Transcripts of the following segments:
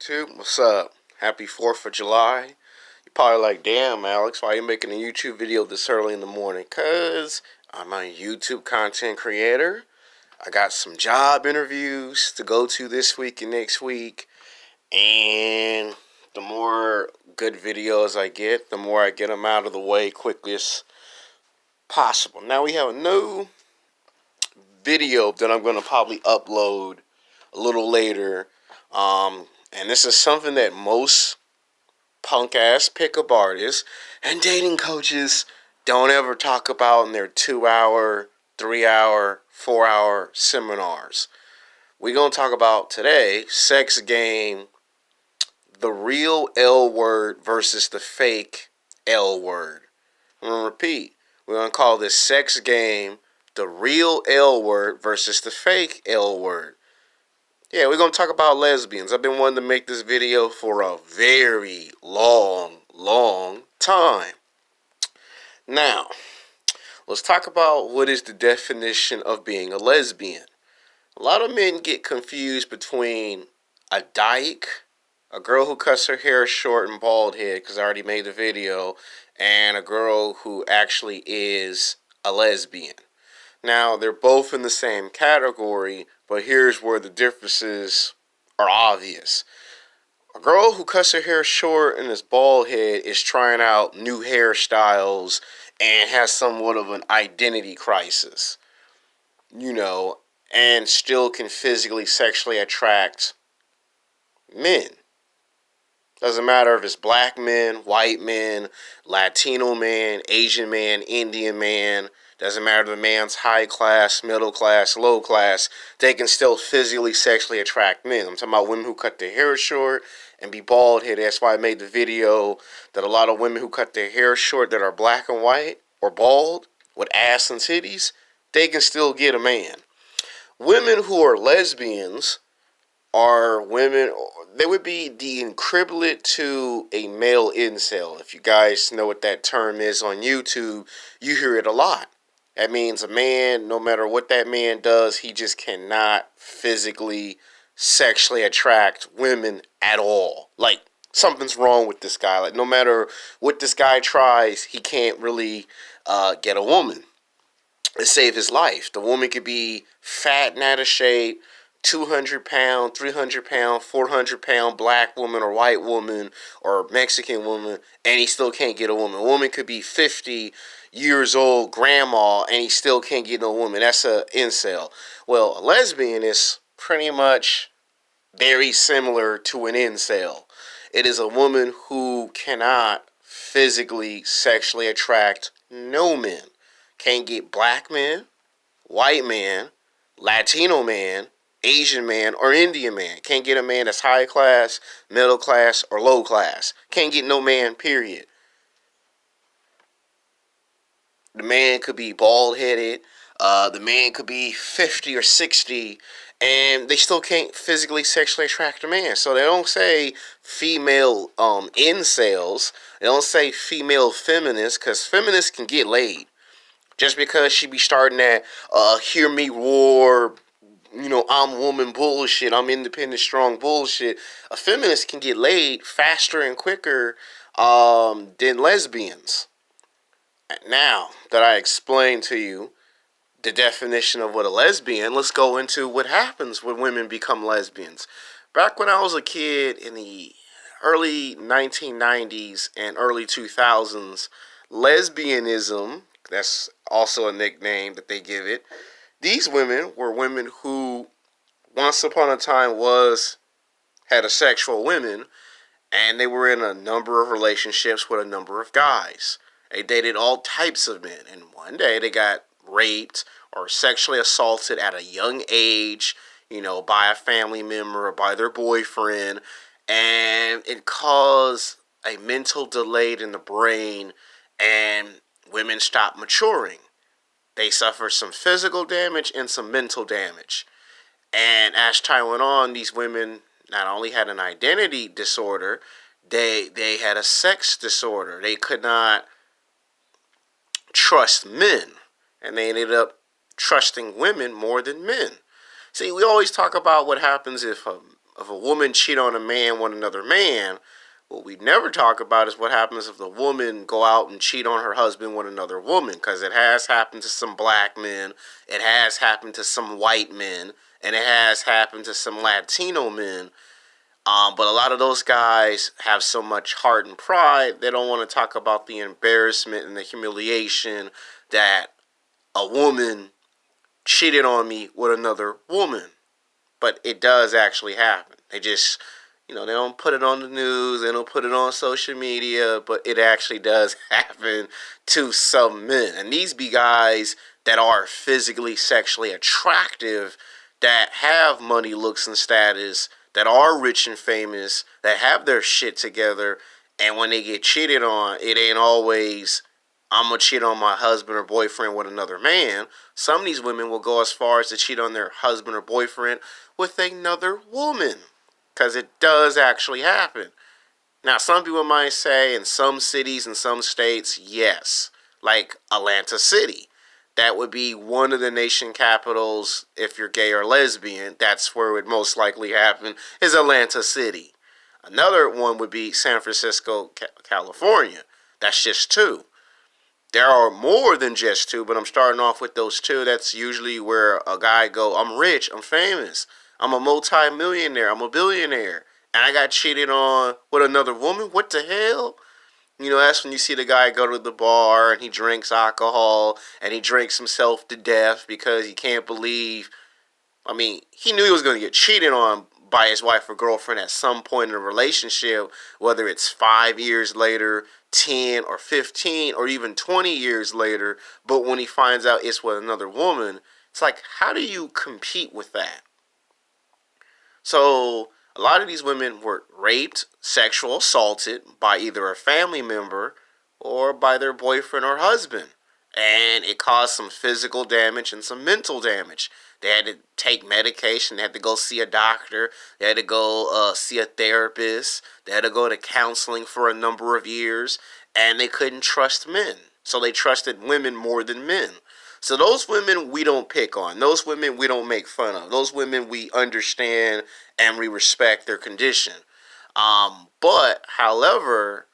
YouTube? What's up? Happy 4th of July. You're probably like, damn, Alex, why are you making a YouTube video this early in the morning? Because I'm a YouTube content creator. I got some job interviews to go to this week and next week. And the more good videos I get, the more I get them out of the way quickly as possible. Now we have a new video that I'm going to probably upload a little later. And this is something that most punk ass pickup artists and dating coaches don't ever talk about in their 2-hour, 3-hour, 4-hour seminars. We're going to talk about today sex game, the real L word versus the fake L word. I'm going to repeat. We're going to call this sex game, the real L word versus the fake L word. Yeah, we're going to talk about lesbians. I've been wanting to make this video for a very long time. Now, let's talk about what is the definition of being a lesbian. A lot of men get confused between a dyke, a girl who cuts her hair short and bald head, because I already made the video, and a girl who actually is a lesbian. Now, they're both in the same category, but here's where the differences are obvious. A girl who cuts her hair short and is bald head is trying out new hairstyles and has somewhat of an identity crisis, and still can physically, sexually attract men. Doesn't matter if it's black men, white men, Latino man, Asian man, Indian man. Doesn't matter if the man's high class, middle class, low class. They can still physically, sexually attract men. I'm talking about women who cut their hair short and be bald headed. That's why I made the video that a lot of women who cut their hair short that are black and white or bald with ass and titties, they can still get a man. Women who are lesbians are women, they would be the equivalent to a male incel. If you guys know what that term is on YouTube, you hear it a lot. That means a man, no matter what that man does, he just cannot physically, sexually attract women at all. Like, something's wrong with this guy. Like, no matter what this guy tries, he can't really get a woman to save his life. The woman could be fat and out of shape, 200-pound, 300-pound, 400-pound black woman or white woman or Mexican woman, and he still can't get a woman. A woman could be 50 years old, grandma, and he still can't get no woman. That's a incel. Well, a lesbian is pretty much very similar to an incel. It is a woman who cannot physically, sexually attract no men. Can't get black men, white man, Latino man, Asian man, or Indian man. Can't get a man that's high class, middle class, or low class. Can't get no man, period. The man could be bald headed. The man could be 50 or 60, and they still can't physically, sexually attract a man. So they don't say female incels. They don't say female feminists, because feminists can get laid. Just because she be starting that hear me roar, I'm woman bullshit, I'm independent strong bullshit. A feminist can get laid faster and quicker than lesbians. Now that I explained to you the definition of what a lesbian, let's go into what happens when women become lesbians. Back when I was a kid in the early 1990s and early 2000s, lesbianism, that's also a nickname that they give it, these women were women who once upon a time was heterosexual women, and they were in a number of relationships with a number of guys. They dated all types of men, and one day they got raped or sexually assaulted at a young age, by a family member or by their boyfriend, and it caused a mental delay in the brain, and women stopped maturing. They suffered some physical damage and some mental damage. And as time went on, these women not only had an identity disorder, they had a sex disorder. They could not trust men, and they ended up trusting women more than men. See, we always talk about what happens if if a woman cheat on a man with another man, what we never talk about is what happens if the woman go out and cheat on her husband with another woman, because it has happened to some black men, it has happened to some white men, and it has happened to some Latino men. But a lot of those guys have so much heart and pride, they don't want to talk about the embarrassment and the humiliation that a woman cheated on me with another woman. But it does actually happen. They just, they don't put it on the news, they don't put it on social media, but it actually does happen to some men. And these be guys that are physically, sexually attractive, that have money, looks, and status, that are rich and famous, that have their shit together, and when they get cheated on, it ain't always, I'm going to cheat on my husband or boyfriend with another man. Some of these women will go as far as to cheat on their husband or boyfriend with another woman, because it does actually happen. Now, some people might say in some cities and some states, yes, like Atlanta City. That would be one of the nation capitals if you're gay or lesbian. That's where it would most likely happen, is Atlanta City. Another one would be San Francisco, California. That's just two. There are more than just two, but I'm starting off with those two. That's usually where a guy go, I'm rich, I'm famous, I'm a multi-millionaire, I'm a billionaire, and I got cheated on with another woman? What the hell? That's when you see the guy go to the bar and he drinks alcohol and he drinks himself to death because he can't believe, he knew he was going to get cheated on by his wife or girlfriend at some point in a relationship, whether it's 5 years later, 10 or 15 or even 20 years later. But when he finds out it's with another woman, it's like, how do you compete with that? So a lot of these women were raped, sexual assaulted by either a family member or by their boyfriend or husband. And it caused some physical damage and some mental damage. They had to take medication. They had to go see a doctor. They had to go see a therapist. They had to go to counseling for a number of years. And they couldn't trust men. So they trusted women more than men. So those women we don't pick on. Those women we don't make fun of. Those women we understand and we respect their condition. But, however,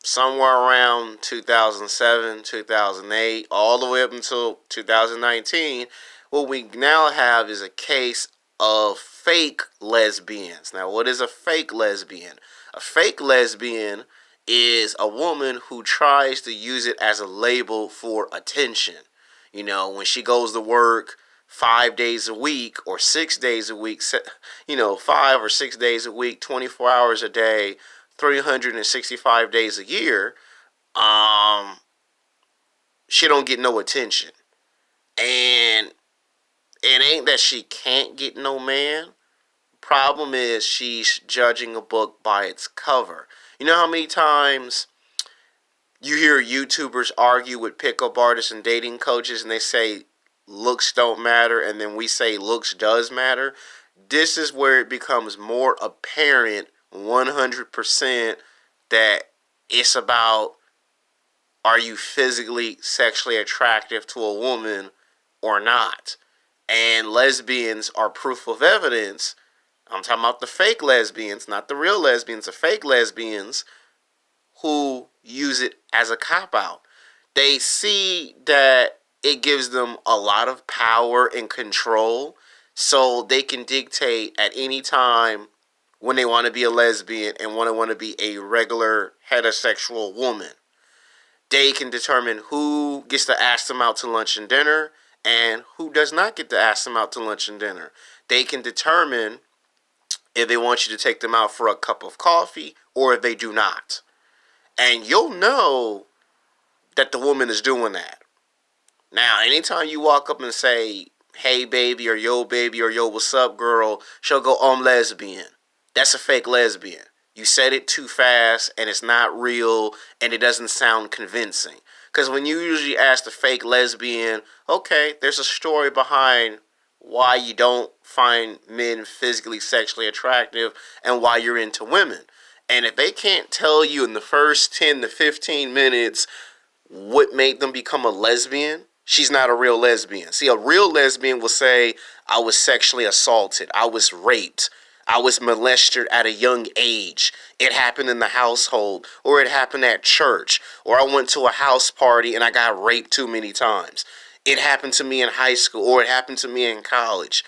somewhere around 2007, 2008, all the way up until 2019, what we now have is a case of fake lesbians. Now, what is a fake lesbian? A fake lesbian is a woman who tries to use it as a label for attention. When she goes to work 5 days a week or 6 days a week, 5 or 6 days a week, 24 hours a day, 365 days a year, she don't get no attention. And it ain't that she can't get no man. Problem is she's judging a book by its cover. You know how many times you hear YouTubers argue with pickup artists and dating coaches and they say looks don't matter, and then we say looks does matter? This is where it becomes more apparent 100% that it's about, are you physically, sexually attractive to a woman or not? And lesbians are proof of evidence. I'm talking about the fake lesbians, not the real lesbians, the fake lesbians who use it as a cop-out. They see that it gives them a lot of power and control, so they can dictate at any time when they want to be a lesbian and want to be a regular heterosexual woman. They can determine who gets to ask them out to lunch and dinner and who does not get to ask them out to lunch and dinner. They can determine if they want you to take them out for a cup of coffee or if they do not. And you'll know that the woman is doing that. Now, anytime you walk up and say, hey baby, or yo what's up girl, she'll go, oh, I'm lesbian. That's a fake lesbian. You said it too fast and it's not real and it doesn't sound convincing. Because when you usually ask the fake lesbian, okay, there's a story behind why you don't find men physically, sexually attractive and why you're into women. And if they can't tell you in the first 10 to 15 minutes what made them become a lesbian, she's not a real lesbian. See, a real lesbian will say, I was sexually assaulted, I was raped, I was molested at a young age. It happened in the household, or it happened at church, or I went to a house party and I got raped too many times. It happened to me in high school, or it happened to me in college.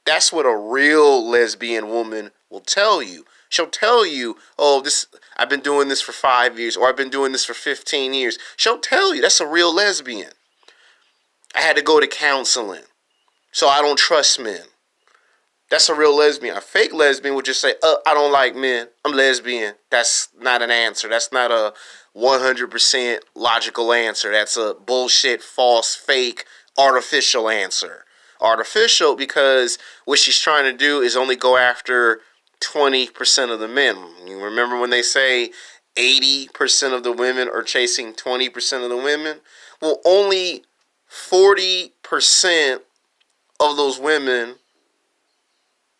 That's what a real lesbian woman will tell you. She'll tell you, "Oh, this I've been doing this for 5 years, or I've been doing this for 15 years." She'll tell you that's a real lesbian. I had to go to counseling, so I don't trust men. That's a real lesbian. A fake lesbian would just say, I don't like men. I'm lesbian." That's not an answer. That's not a 100% logical answer. That's a bullshit, false, fake, artificial answer. Artificial because what she's trying to do is only go after 20% of the men. You remember when they say 80% of the women are chasing 20% of the women? Well, only 40% of those women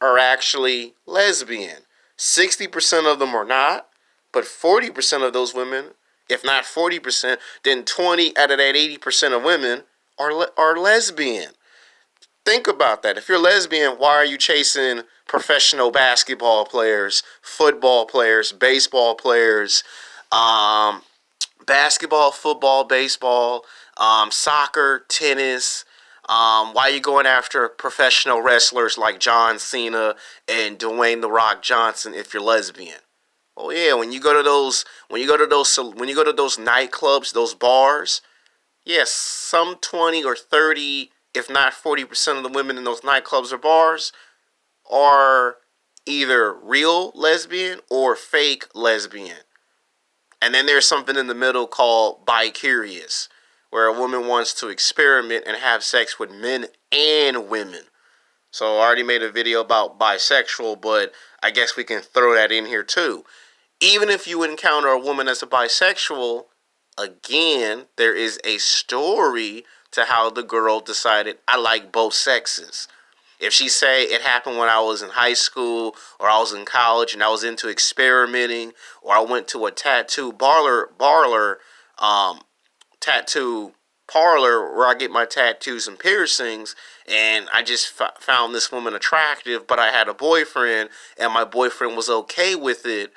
are actually lesbian. 60% of them are not, but 40% of those women, if not 40%, then 20 out of that 80% of women are lesbian. Think about that. If you're lesbian, why are you chasing professional basketball players, football players, baseball players, um, basketball, football, baseball, soccer, tennis? Why are you going after professional wrestlers like John Cena and Dwayne the Rock Johnson if you're lesbian? Oh yeah, when you go to those nightclubs, those bars, yes, some 20 or 30, if not 40% of the women in those nightclubs or bars are either real lesbian or fake lesbian. And then there's something in the middle called bi-curious, where a woman wants to experiment and have sex with men and women. So I already made a video about bisexual, but I guess we can throw that in here too. Even if you encounter a woman that's a bisexual, again, there is a story to how the girl decided, I like both sexes. If she say it happened when I was in high school or I was in college and I was into experimenting, or I went to a um, tattoo parlor where I get my tattoos and piercings, and I just found this woman attractive, but I had a boyfriend and my boyfriend was okay with it.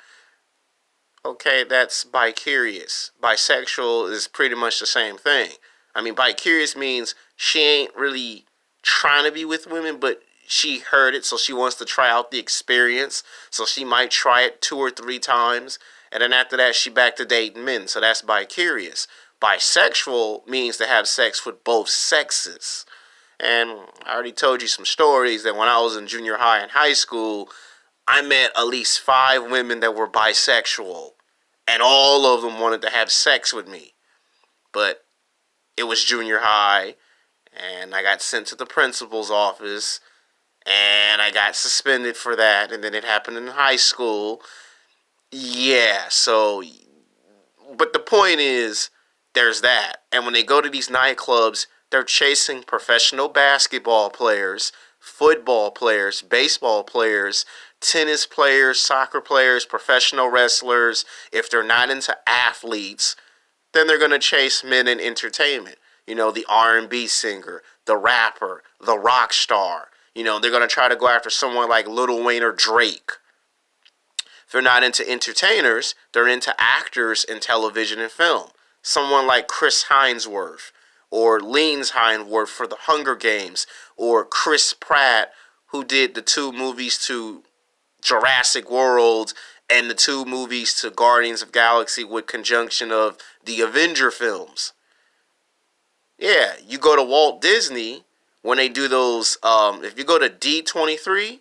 Okay, that's bi-curious. Bisexual is pretty much the same thing. I mean, bi-curious means she ain't really trying to be with women, but she heard it, so she wants to try out the experience. So she might try it 2 or 3 times, and then after that, she back to dating men. So that's bi-curious. Bisexual means to have sex with both sexes. And I already told you some stories that when I was in junior high and high school, I met at least 5 women that were bisexual, and all of them wanted to have sex with me. But it was junior high, and I got sent to the principal's office, and I got suspended for that, and then it happened in high school. Yeah, so, but the point is, there's that. And when they go to these nightclubs, they're chasing professional basketball players, football players, baseball players, tennis players, soccer players, professional wrestlers. If they're not into athletes, then they're going to chase men in entertainment. You know, the R&B singer, the rapper, the rock star. You know, they're going to try to go after someone like Lil Wayne or Drake. If they're not into entertainers, they're into actors in television and film. Someone like Chris Hemsworth or Leans Hemsworth for the Hunger Games, or Chris Pratt, who did the 2 movies to Jurassic World and the 2 movies to Guardians of Galaxy with conjunction of the Avenger films. Yeah, you go to Walt Disney when they do those, if you go to D23,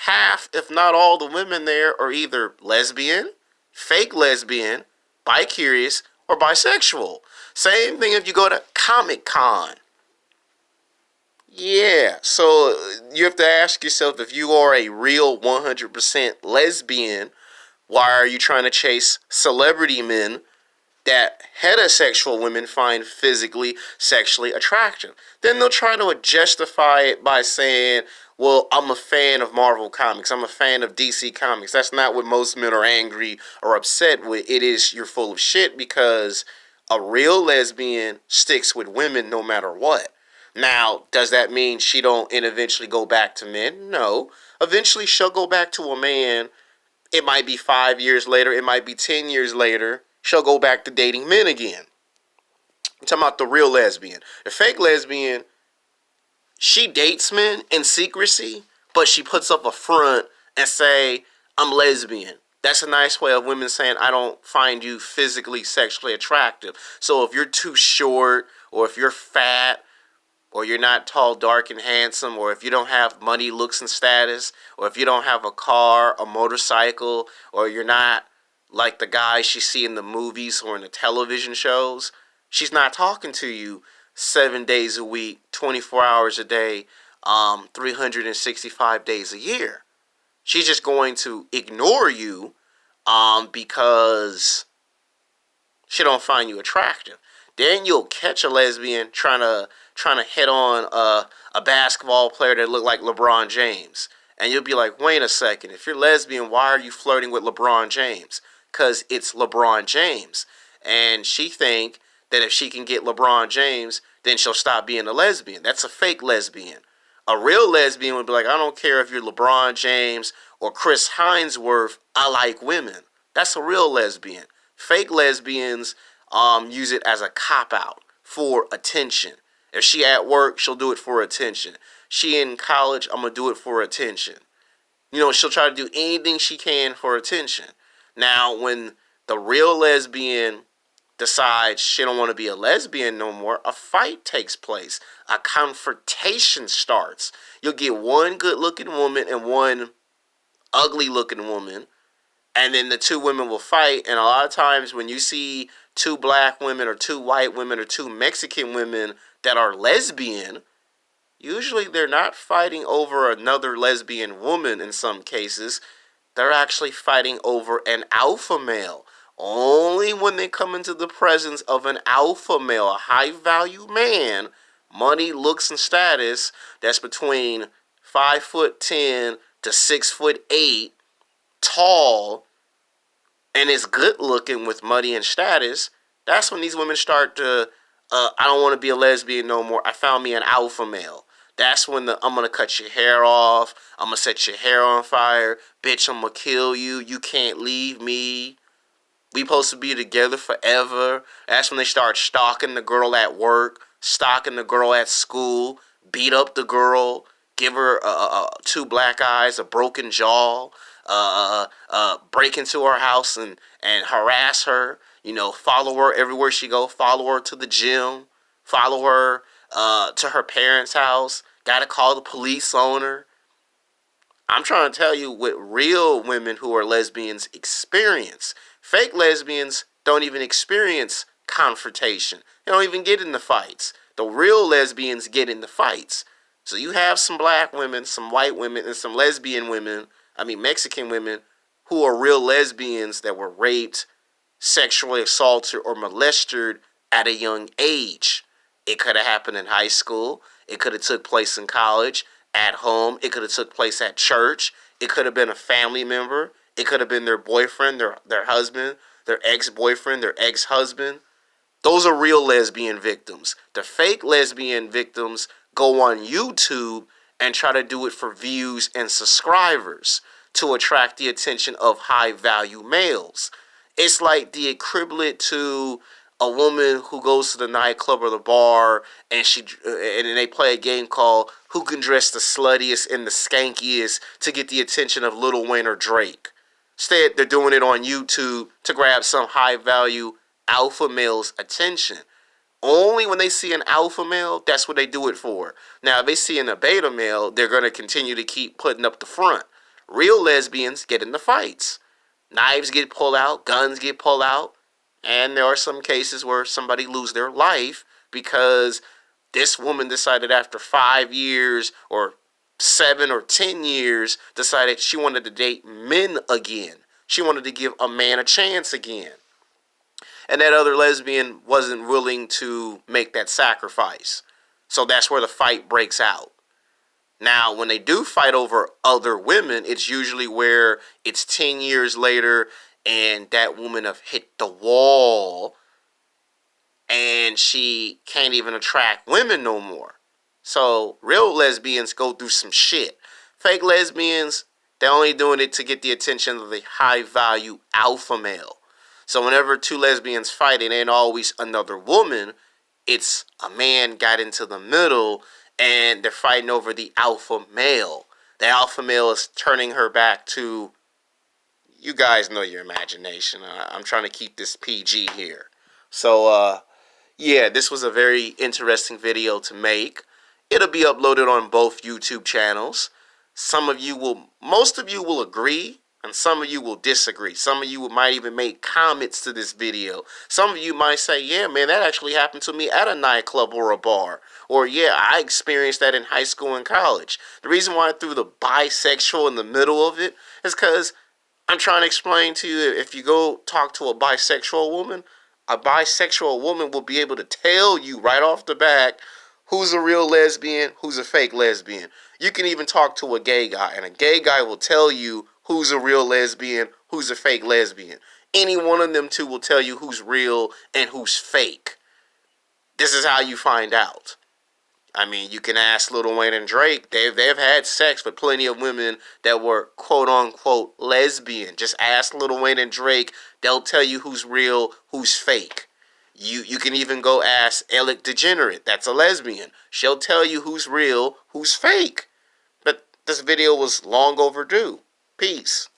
half, if not all, the women there are either lesbian, fake lesbian, bi-curious, or bisexual. Same thing if you go to Comic-Con. Yeah, so you have to ask yourself, if you are a real 100% lesbian, why are you trying to chase celebrity men that heterosexual women find physically, sexually attractive? Then they'll try to justify it by saying, well, I'm a fan of Marvel Comics. I'm a fan of DC Comics. That's not what most men are angry or upset with. It is, you're full of shit, because a real lesbian sticks with women no matter what. Now, does that mean she don't and eventually go back to men? No. Eventually she'll go back to a man. It might be 5 years later, it might be 10 years later. She'll go back to dating men again. I'm talking about the real lesbian. The fake lesbian, she dates men in secrecy, but she puts up a front and say, I'm lesbian. That's a nice way of women saying, I don't find you physically, sexually attractive. So if you're too short, or if you're fat, or you're not tall, dark, and handsome, or if you don't have money, looks, and status, or if you don't have a car, a motorcycle, or you're not like the guys she see in the movies or in the television shows, she's not talking to you 7 days a week, 24 hours a day, 365 days a year. She's just going to ignore you because she don't find you attractive. Then you'll catch a lesbian trying to hit on a basketball player that look like LeBron James. And you'll be like, wait a second, if you're lesbian, why are you flirting with LeBron James? Because it's LeBron James. And she think that if she can get LeBron James, then she'll stop being a lesbian. That's a fake lesbian. A real lesbian would be like, I don't care if you're LeBron James or Chris Hemsworth, I like women. That's a real lesbian. Fake lesbians use it as a cop-out for attention. If she at work, she'll do it for attention. She in college, I'm going to do it for attention. You know, she'll try to do anything she can for attention. Now, when the real lesbian decides she don't want to be a lesbian no more, a fight takes place. A confrontation starts. You'll get one good-looking woman and one ugly-looking woman, and then the two women will fight. And a lot of times when you see two black women or two white women or two Mexican women that are lesbian, usually they're not fighting over another lesbian woman in some cases. They're actually fighting over an alpha male. Only when they come into the presence of an alpha male, a high-value man, money, looks, and status, that's between 5'10" to 6'8", tall, and is good looking with money and status, that's when these women start to, I don't want to be a lesbian no more. I found me an alpha male. That's when I'm going to cut your hair off. I'm going to set your hair on fire. Bitch, I'm going to kill you. You can't leave me. We supposed to be together forever. That's when they start stalking the girl at work, stalking the girl at school, beat up the girl, give her two black eyes, a broken jaw, break into her house and harass her. You know, follow her everywhere she go. Follow her to the gym. Follow her to her parents' house. Got to call the police on her. I'm trying to tell you what real women who are lesbians experience. Fake lesbians don't even experience confrontation. They don't even get in the fights. The real lesbians get in the fights. So you have some black women, some white women, and some lesbian women, Mexican women, who are real lesbians that were raped, sexually assaulted, or molested at a young age. It could have happened in high school. It could have took place in college, at home. It could have took place at church. It could have been a family member. It could have been their boyfriend, their husband, their ex-boyfriend, their ex-husband. Those are real lesbian victims. The fake lesbian victims go on YouTube and try to do it for views and subscribers to attract the attention of high-value males. It's like the equivalent to a woman who goes to the nightclub or the bar and they play a game called Who Can Dress the Sluttiest and the Skankiest to get the attention of Lil Wayne or Drake. Instead, they're doing it on YouTube to grab some high-value alpha male's attention. Only when they see an alpha male, that's what they do it for. Now, if they see a beta male, they're going to continue to keep putting up the front. Real lesbians get in the fights. Knives get pulled out, guns get pulled out, and there are some cases where somebody lose their life because this woman decided after 5 years or 7 or 10 years, decided she wanted to date men again. She wanted to give a man a chance again. And that other lesbian wasn't willing to make that sacrifice. So that's where the fight breaks out. Now, when they do fight over other women, it's usually where it's 10 years later and that woman have hit the wall and she can't even attract women no more. So real lesbians go through some shit. Fake lesbians, they're only doing it to get the attention of the high value alpha male. So whenever two lesbians fight, it ain't always another woman. It's a man got into the middle and they're fighting over the alpha male. The alpha male is turning her back to, you guys know your imagination. I'm trying to keep this PG here. So, yeah, this was a very interesting video to make. It'll be uploaded on both YouTube channels. Most of you will agree, and some of you will disagree. Some of you might even make comments to this video. Some of you might say, yeah, man, that actually happened to me at a nightclub or a bar. Or, yeah, I experienced that in high school and college. The reason why I threw the bisexual in the middle of it is because I'm trying to explain to you, if you go talk to a bisexual woman will be able to tell you right off the bat who's a real lesbian, who's a fake lesbian. You can even talk to a gay guy, and a gay guy will tell you who's a real lesbian, who's a fake lesbian. Any one of them two will tell you who's real and who's fake. This is how you find out. I mean, you can ask Lil Wayne and Drake. They've had sex with plenty of women that were quote unquote lesbian. Just ask Lil Wayne and Drake. They'll tell you who's real, who's fake. You can even go ask Elliot Degenerate. That's a lesbian. She'll tell you who's real, who's fake. But this video was long overdue. Peace.